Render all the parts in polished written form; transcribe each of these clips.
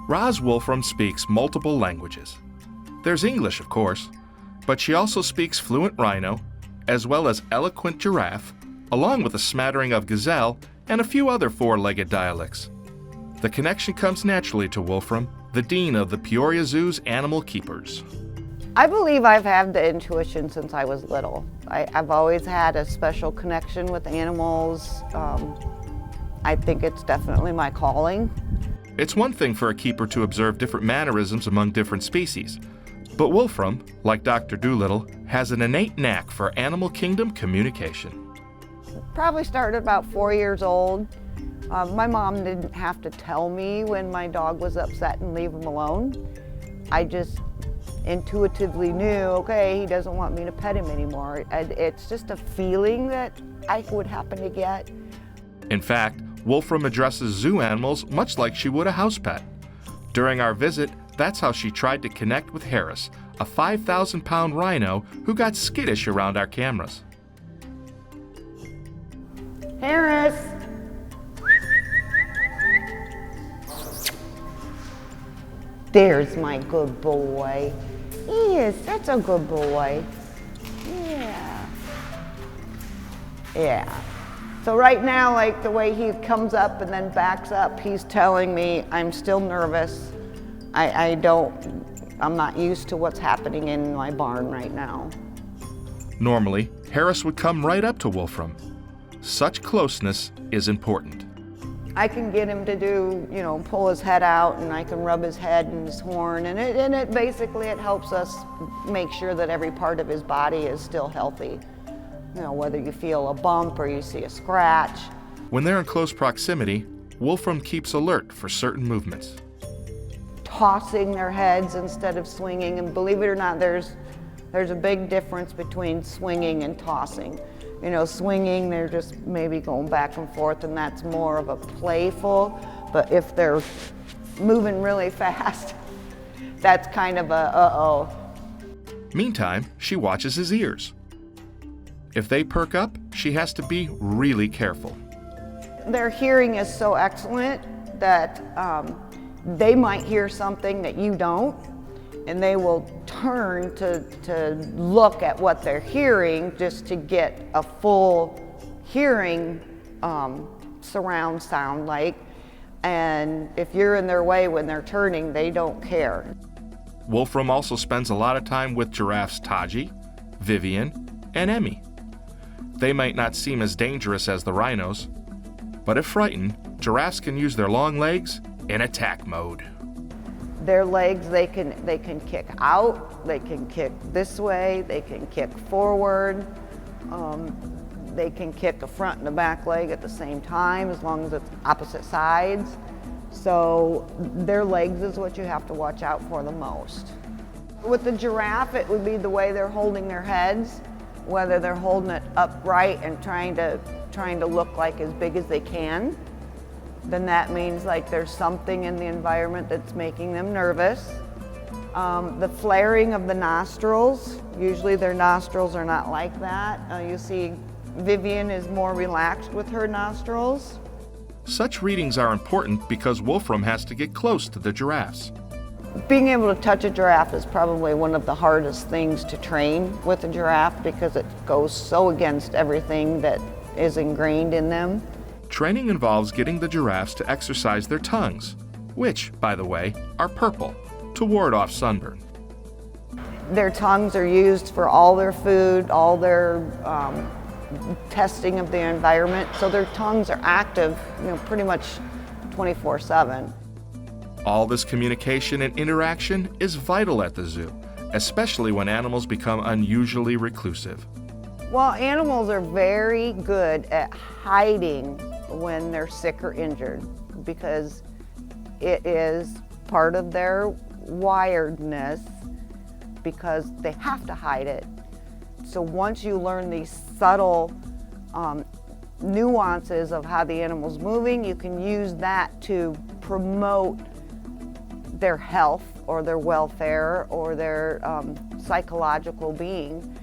Roz Wolfram speaks multiple languages. There's English, of course, but she also speaks fluent Rhino, as well as eloquent Giraffe, along with a smattering of Gazelle and a few other four-legged dialects. The connection comes naturally to Wolfram, the dean of the Peoria Zoo's animal keepers. I believe I've had the intuition since I was little. I've always had a special connection with animals. I think it's definitely my calling. It's one thing for a keeper to observe different mannerisms among different species, but Wolfram, like Dr. Doolittle, has an innate knack for animal kingdom communication. Probably started about 4 years old. My mom didn't have to tell me when my dog was upset and leave him alone. I just intuitively knew, okay, he doesn't want me to pet him anymore. It's just a feeling that I would happen to get. In fact, Wolfram addresses zoo animals much like she would a house pet. During our visit, that's how she tried to connect with Harris, a 5,000-pound rhino who got skittish around our cameras. Harris! There's my good boy. Yes, that's a good boy. Yeah. Yeah. So right now, like the way he comes up and then backs up, he's telling me I'm still nervous. I'm not used to what's happening in my barn right now. Normally, Harris would come right up to Wolfram. Such closeness is important. I can get him to do, pull his head out, and I can rub his head and his horn, and it basically helps us make sure that every part of his body is still healthy. Whether you feel a bump or you see a scratch. When they're in close proximity, Wolfram keeps alert for certain movements. Tossing their heads instead of swinging, and believe it or not, there's a big difference between swinging and tossing. Swinging, they're just maybe going back and forth, and that's more of a playful, but if they're moving really fast, that's kind of a uh-oh. Meantime, she watches his ears. If they perk up, she has to be really careful. Their hearing is so excellent that they might hear something that you don't, and they will turn to look at what they're hearing just to get a full hearing surround sound like. And if you're in their way when they're turning, they don't care. Wolfram also spends a lot of time with giraffes Taji, Vivian, and Emmy. They might not seem as dangerous as the rhinos, but if frightened, giraffes can use their long legs in attack mode. Their legs, they can kick out, they can kick this way, they can kick forward, they can kick a front and a back leg at the same time as long as it's opposite sides. So their legs is what you have to watch out for the most. With the giraffe, it would be the way they're holding their heads, whether they're holding it upright and trying to look like as big as they can. Then that means like there's something in the environment that's making them nervous. The flaring of the nostrils, usually their nostrils are not like that. You see Vivian is more relaxed with her nostrils. Such readings are important because Wolfram has to get close to the giraffes. Being able to touch a giraffe is probably one of the hardest things to train with a giraffe because it goes so against everything that is ingrained in them. Training involves getting the giraffes to exercise their tongues, which, by the way, are purple, to ward off sunburn. Their tongues are used for all their food, all their testing of the environment, so their tongues are active, pretty much 24/7. All this communication and interaction is vital at the zoo, especially when animals become unusually reclusive. Well, animals are very good at hiding when they're sick or injured because it is part of their wiredness because they have to hide it. So once you learn these subtle nuances of how the animal's moving, you can use that to promote their health or their welfare or their psychological being.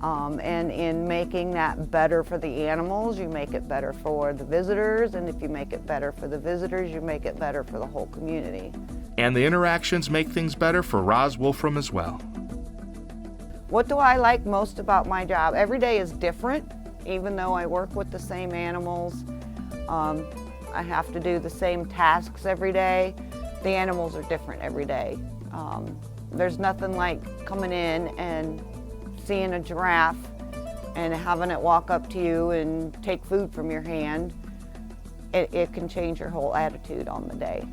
And in making that better for the animals, you make it better for the visitors, and if you make it better for the visitors, you make it better for the whole community. And the interactions make things better for Roz Wolfram as well. What do I like most about my job? Every day is different, even though I work with the same animals. I have to do the same tasks every day. The animals are different every day. There's nothing like coming in and seeing a giraffe and having it walk up to you and take food from your hand. It can change your whole attitude on the day.